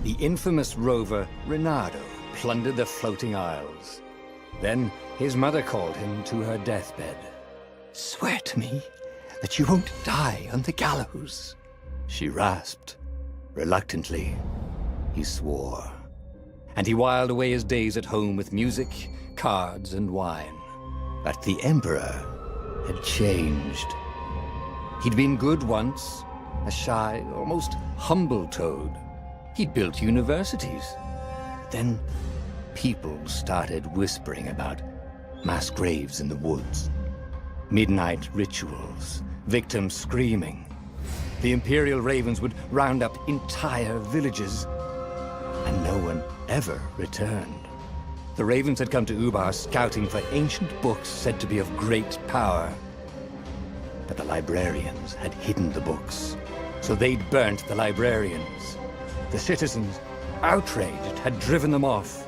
the infamous rover Reynardo plundered the floating isles. Then his mother called him to her deathbed. "Swear to me that you won't die on the gallows," she rasped. Reluctantly, he swore. And he whiled away his days at home with music, cards, and wine. But the Emperor had changed. He'd been good once, a shy, almost humble toad. He'd built universities. Then people started whispering about mass graves in the woods, midnight rituals, victims screaming. The Imperial Ravens would round up entire villages, and no one ever returned. The Ravens had come to Ubar scouting for ancient books said to be of great power. But the librarians had hidden the books, so they'd burnt the librarians. The citizens, outraged, had driven them off.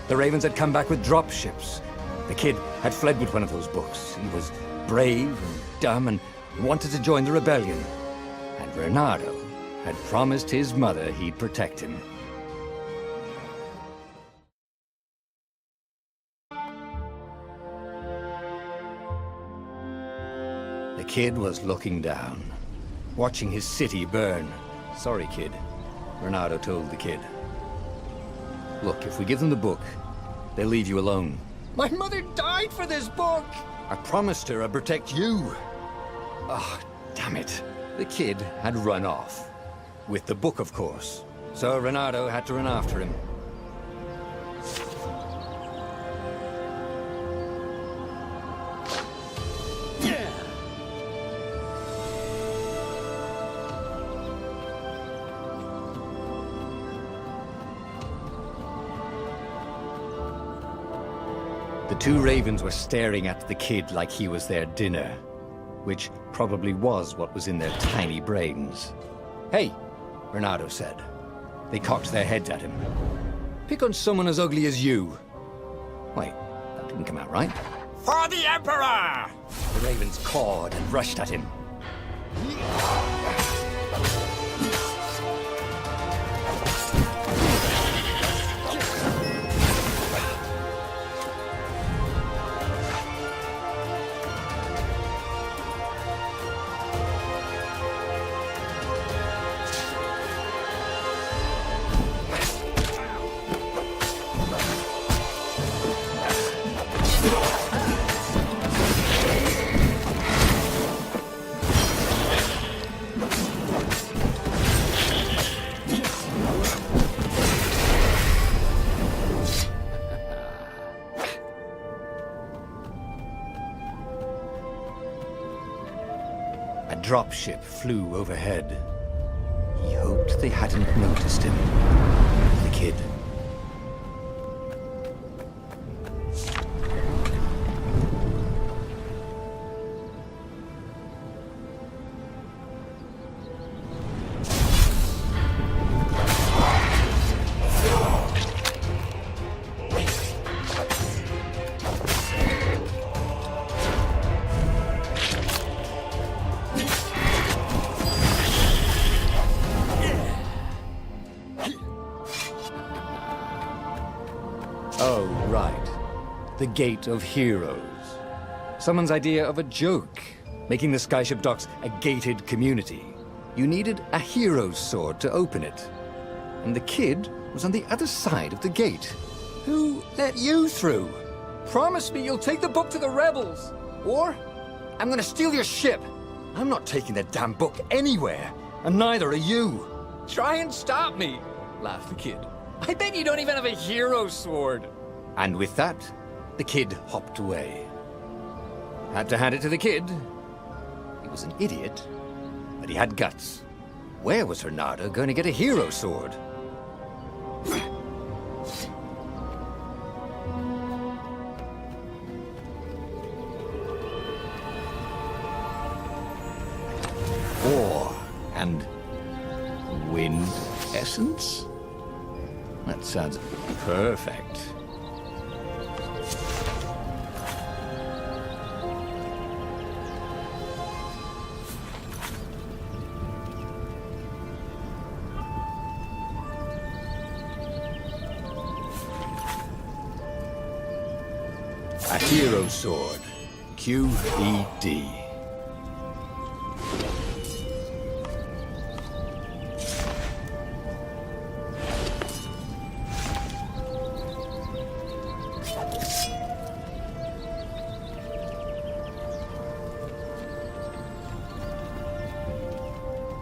The Ravens had come back with dropships. The kid had fled with one of those books. He was brave and dumb and wanted to join the rebellion. And Reynardo had promised his mother he'd protect him. The kid was looking down, watching his city burn. "Sorry, kid," Reynardo told the kid. "Look, if we give them the book, they'll leave you alone." "My mother died for this book!" "I promised her I'd protect you." "Oh, damn it." The kid had run off. With the book, of course. So Reynardo had to run after him. The two Ravens were staring at the kid like he was their dinner, which probably was what was in their tiny brains. "Hey," Reynardo said. They cocked their heads at him. "Pick on someone as ugly as you." Wait, that didn't come out right. For the Emperor! The Ravens cawed and rushed at him. A dropship flew overhead. He hoped they hadn't noticed him. The kid. Oh, right. The Gate of Heroes. Someone's idea of a joke, making the Skyship docks a gated community. You needed a hero's sword to open it. And the kid was on the other side of the gate. Who let you through? Promise me you'll take the book to the rebels, or I'm gonna steal your ship. I'm not taking that damn book anywhere, and neither are you. Try and stop me, laughed the kid. I bet you don't even have a hero sword. And with that, the kid hopped away. Had to hand it to the kid. He was an idiot, but he had guts. Where was Reynardo going to get a hero sword? Ore and wind essence? That sounds perfect. A hero sword. QED.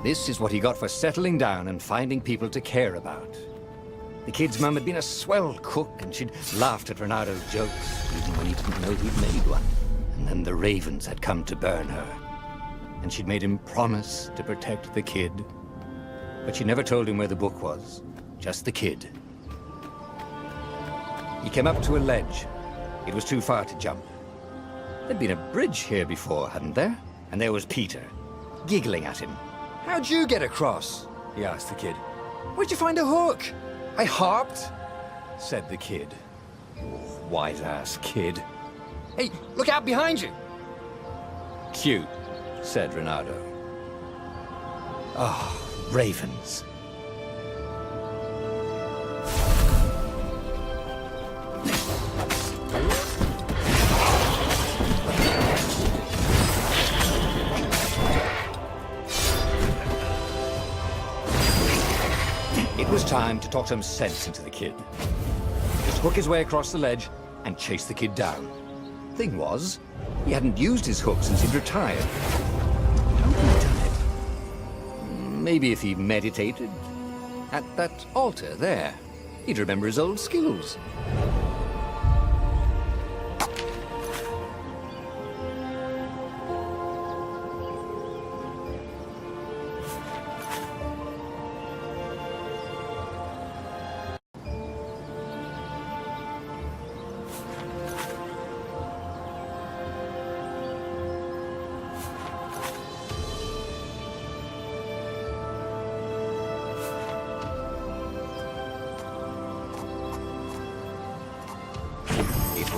This is what he got for settling down and finding people to care about. The kid's mum had been a swell cook, and she'd laughed at Reynardo's jokes, even when he didn't know he'd made one. And then the ravens had come to burn her. And she'd made him promise to protect the kid. But she never told him where the book was, just the kid. He came up to a ledge. It was too far to jump. There'd been a bridge here before, hadn't there? And there was Peter, giggling at him. "How'd you get across?" he asked the kid. "Where'd you find a hook?" "I hopped," said the kid. Wise-ass kid. "Hey, look out behind you!" "Cute," said Reynardo. Ah, ravens. It was time to talk some sense into the kid. Just hook his way across the ledge and chase the kid down. Thing was, he hadn't used his hook since he'd retired. How had he done it? Maybe if he meditated at that altar there, he'd remember his old skills.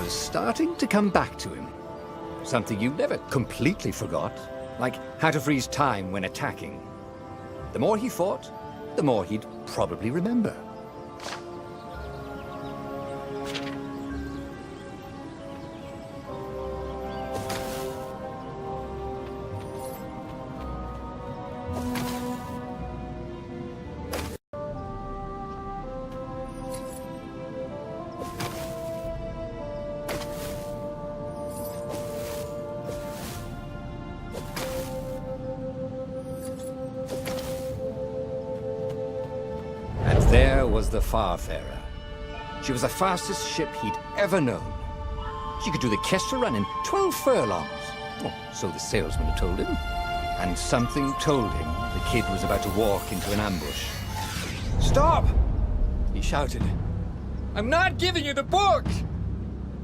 Starting to come back to him. Something you never completely forgot, like how to freeze time when attacking. The more he fought, the more he'd probably remember. There was the Farfarer. She was the fastest ship he'd ever known. She could do the Kestra run in 12 furlongs. Oh, so the salesman had told him. And something told him the kid was about to walk into an ambush. "Stop!" he shouted. "I'm not giving you the book!"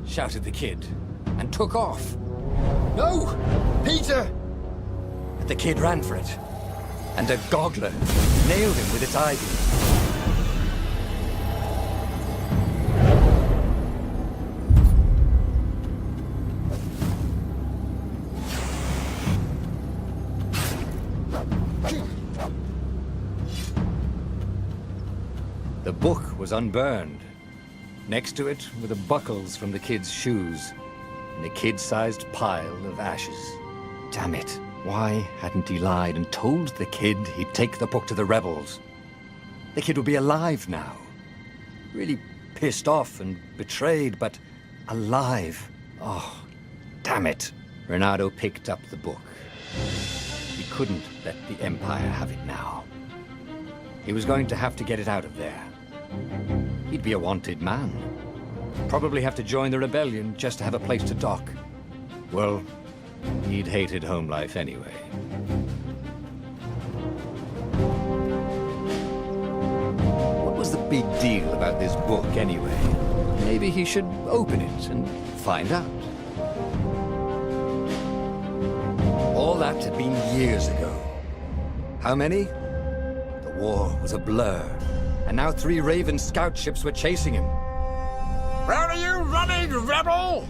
shouted the kid, and took off. "No! Peter!" But the kid ran for it, and a goggler nailed him with its ivy. The book was unburned. Next to it were the buckles from the kid's shoes, and a kid-sized pile of ashes. Damn it. Why hadn't he lied and told the kid he'd take the book to the rebels? The kid would be alive now. Really pissed off and betrayed, but alive. Oh, damn it. Reynardo picked up the book. He couldn't let the Empire have it now. He was going to have to get it out of there. He'd be a wanted man. Probably have to join the rebellion just to have a place to dock. Well, he'd hated home life anyway. What was the big deal about this book anyway? Maybe he should open it and find out. All that had been years ago. How many? The war was a blur. And now 3 Raven scout ships were chasing him. "Where are you running, rebel?"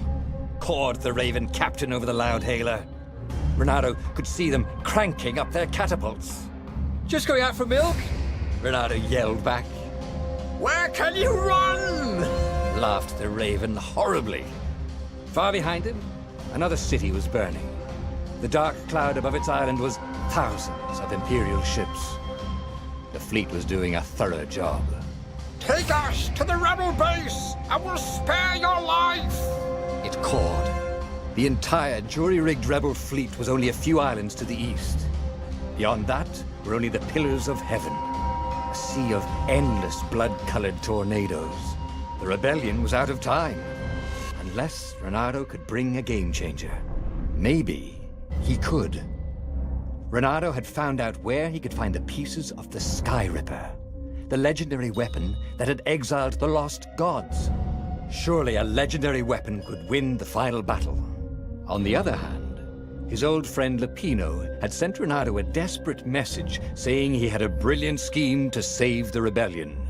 Cawed the Raven captain over the loudhailer. Reynardo could see them cranking up their catapults. "Just going out for milk?" Reynardo yelled back. "Where can you run?" Laughed the Raven horribly. Far behind him, another city was burning. The dark cloud above its island was thousands of Imperial ships. The fleet was doing a thorough job. Take us to the rebel base! I will spare your life! It cawed. The entire jury-rigged rebel fleet was only a few islands to the east. Beyond that were only the pillars of heaven. A sea of endless blood-colored tornadoes. The rebellion was out of time. Unless Reynardo could bring a game-changer. Maybe he could. Reynardo had found out where he could find the pieces of the Sky Ripper. The legendary weapon that had exiled the lost gods. Surely a legendary weapon could win the final battle. On the other hand, his old friend Lapino had sent Reynardo a desperate message saying he had a brilliant scheme to save the rebellion.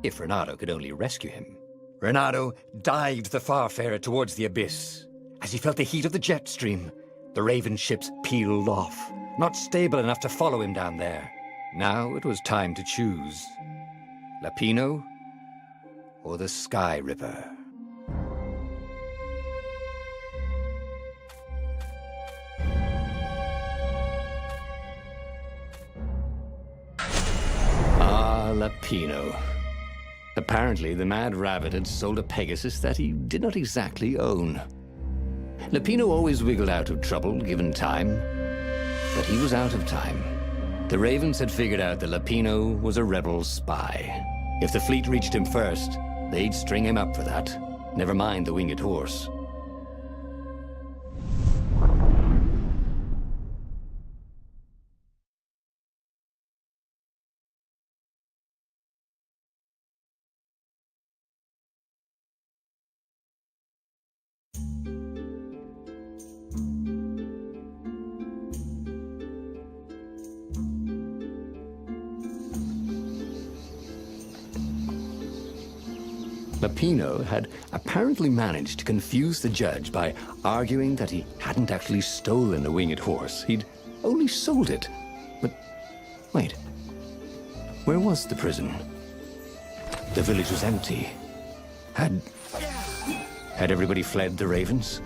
If Reynardo could only rescue him. Reynardo dived the Farfarer towards the abyss. As he felt the heat of the jet stream, the Raven ships peeled off, not stable enough to follow him down there. Now it was time to choose. Lapino or the Sky Ripper. Ah, Lapino. Apparently, the Mad Rabbit had sold a Pegasus that he did not exactly own. Lapino always wiggled out of trouble, given time. But he was out of time. The Ravens had figured out that Lapino was a rebel spy. If the fleet reached him first, they'd string him up for that. Never mind the winged horse. Lapino had apparently managed to confuse the judge by arguing that he hadn't actually stolen the winged horse. He'd only sold it. But wait, where was the prison? The village was empty. Had everybody fled the Ravens?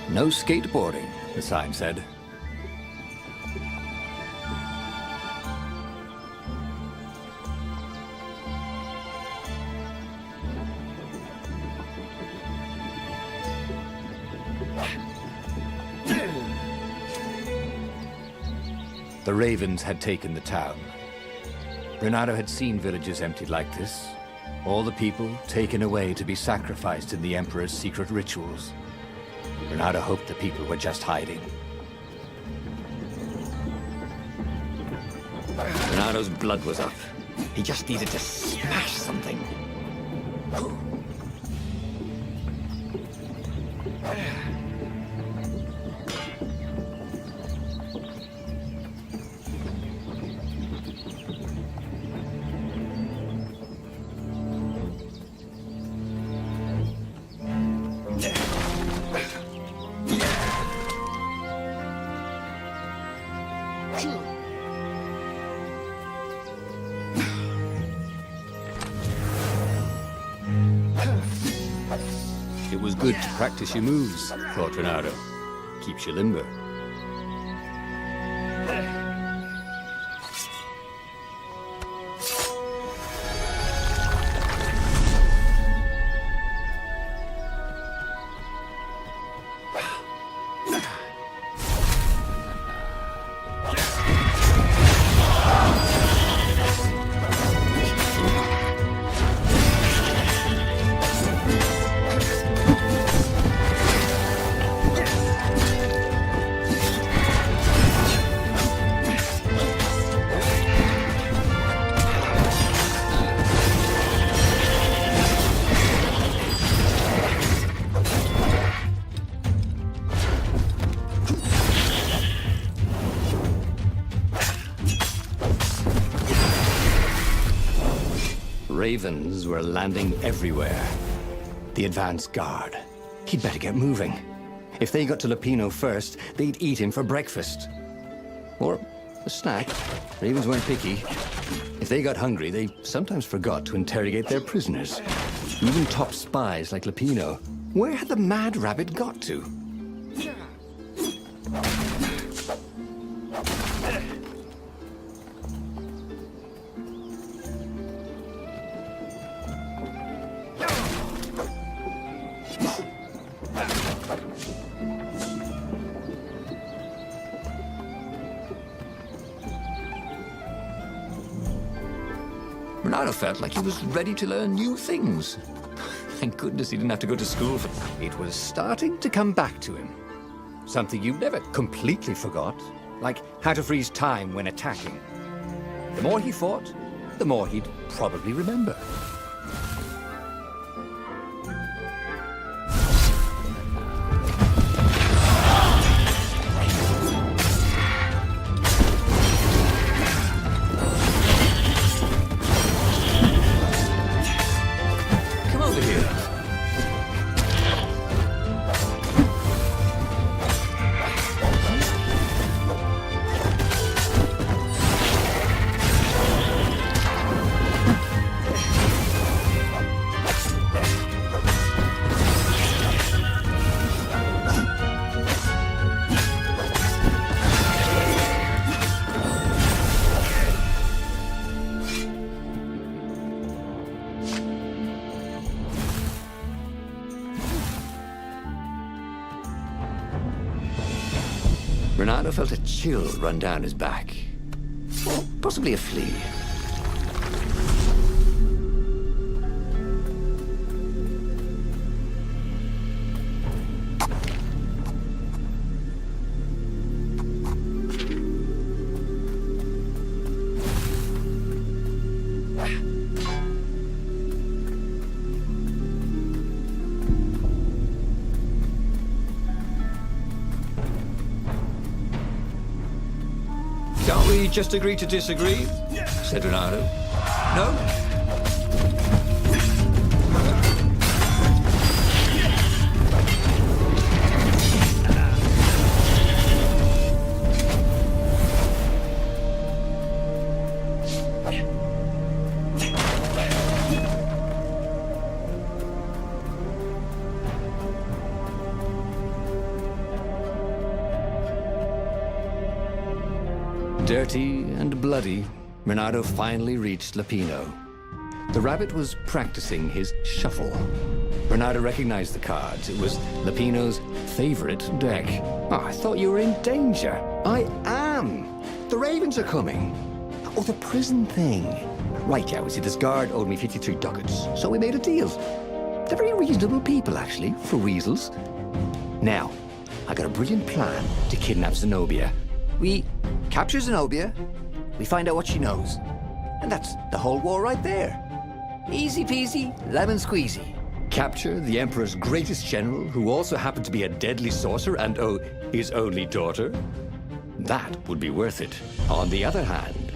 No skateboarding, the sign said. The Ravens had taken the town. Reynardo had seen villages emptied like this. All the people taken away to be sacrificed in the Emperor's secret rituals. Reynardo hoped the people were just hiding. Reynardo's blood was up. He just needed to smash something. It was good to practice your moves, thought Reynardo. Keeps you limber. ravens were landing everywhere. The advance guard. He'd better get moving. If they got to Lapino first, they'd eat him for breakfast. Or a snack. Ravens weren't picky. If they got hungry, they sometimes forgot to interrogate their prisoners. Even top spies like Lapino. Where had the mad rabbit got to? Reynardo felt like he was ready to learn new things. Thank goodness he didn't have to go to school for... It was starting to come back to him. Something you never completely forgot, like how to freeze time when attacking. The more he fought, the more he'd probably remember. Reynardo felt a chill run down his back. Or possibly a flea. Can't we just agree to disagree? Said Reynardo. No? Dirty and bloody, Reynardo finally reached Lapino. The rabbit was practicing his shuffle. Reynardo recognized the cards. It was Lapino's favorite deck. Oh, I thought you were in danger. I am. The ravens are coming. Oh, the prison thing. Right, yeah, see, this guard owed me 53 ducats, so we made a deal. They're very reasonable people, actually, for weasels. Now, I got a brilliant plan to kidnap Zenobia. We capture Zenobia, we find out what she knows. And that's the whole war right there. Easy peasy, lemon squeezy. Capture the Emperor's greatest general, who also happened to be a deadly sorcerer and, oh, his only daughter? That would be worth it. On the other hand,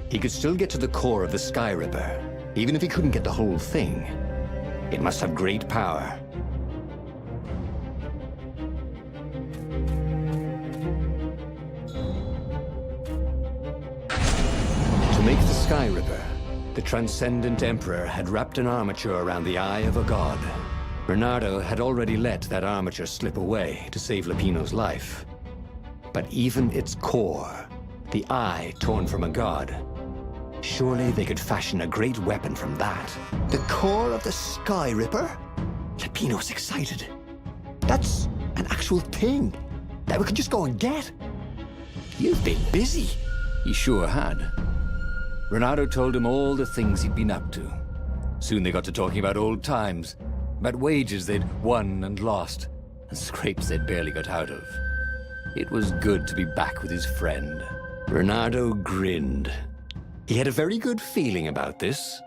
he could still get to the core of the Sky Ripper, even if he couldn't get the whole thing. It must have great power. To make the Sky Ripper, the Transcendent Emperor had wrapped an armature around the eye of a god. Reynardo had already let that armature slip away to save Lapino's life. But even its core, the eye torn from a god, surely they could fashion a great weapon from that. The core of the Sky Ripper? Lapino's excited. That's an actual thing that we could just go and get. You've been busy. He sure had. Reynardo told him all the things he'd been up to. Soon they got to talking about old times, about wages they'd won and lost, and scrapes they'd barely got out of. It was good to be back with his friend. Reynardo grinned. He had a very good feeling about this.